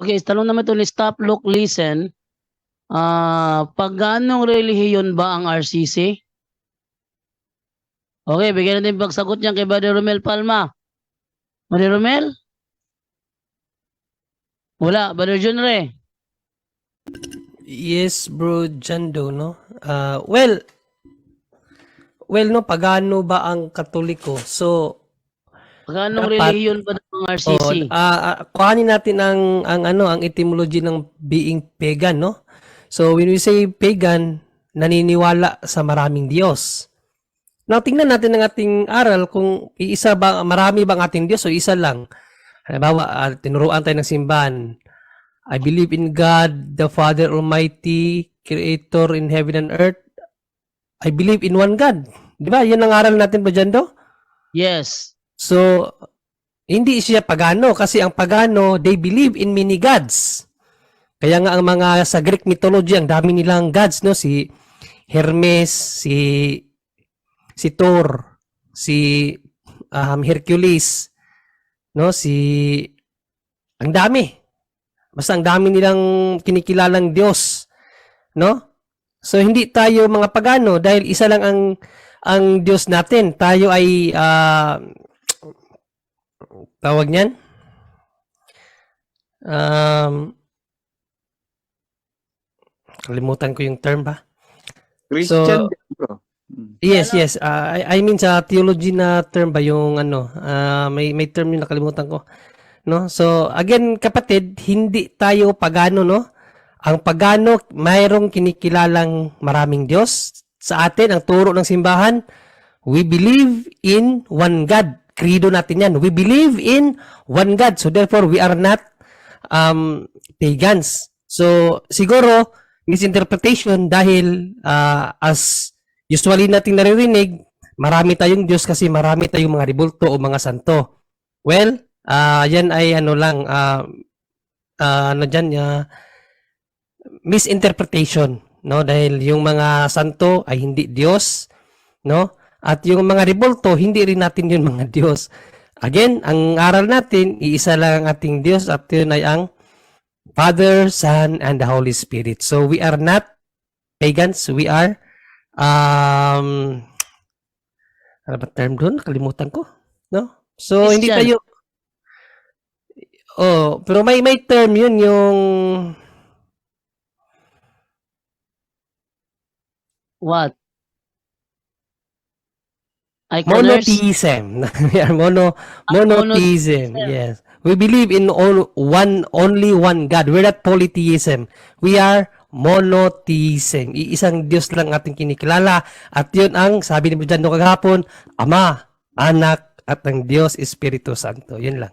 Okay, tanong naman ito ni Stop, Look, Listen. Paganong relihiyon ba ang RCC? Okay, bigyan natin pagsagot niyan kay Brother Romel Palma. Brother Romel? Wala. Brother Junre? Yes, bro, Jando, no? Well, no, pagano ba ang Katoliko? So, Paganong dapat, relihiyon ba ng RCC? kuhanin natin ang etymology ng being pagan, no? So, when we say pagan, naniniwala sa maraming Diyos. Now, tingnan natin ang ating aral kung marami bang ating Diyos o isa lang. Halimbawa, tinuruan tayo ng simbahan. I believe in God, the Father Almighty, Creator in heaven and earth. I believe in one God. Di ba? Yan ang aral natin ba dyan, do? Yes. So, hindi siya pagano kasi ang pagano, they believe in many gods. Kaya nga ang mga sa Greek mythology, ang dami nilang gods, no? Si Hermes, si Thor, si Hercules, no? Ang dami. Basta ang dami nilang kinikilalang Diyos, no? So hindi tayo mga pagano dahil isa lang ang Diyos natin. Tayo ay tawag niyan. Kalimutan ko yung term ba? Christian, So, bro. yes. I mean sa theology na term ba yung may term yung nakalimutan ko. No? So, again, kapatid, hindi tayo pagano, no? Ang pagano, mayroong kinikilalang maraming Diyos. Sa atin, ang turo ng simbahan, we believe in one God. Credo natin yan. We believe in one God. So, therefore, we are not pagans. So, siguro, misinterpretation dahil as usually natin naririnig, marami tayong Diyos kasi marami tayong mga ribulto o mga santo. Well, yan ay misinterpretation, no? Dahil yung mga santo ay hindi Diyos, no? At yung mga ribulto, hindi rin natin yun mga Diyos. Again, ang aral natin, iisa lang ang ating Diyos at yun ay ang Father, Son, and the Holy Spirit. So we are not pagans, we are ano ba term doon? Nakalimutan ko, no? So hindi tayo pero may term yun yung What? monotheism. We are monotheism. Yes. We believe in only one God. We're not polytheism. We are monotheism. Iisang Diyos lang ating kinikilala. At yun ang, sabi ni Bujando kagahapon, Ama, Anak, at ang Diyos Espiritu Santo. Yun lang.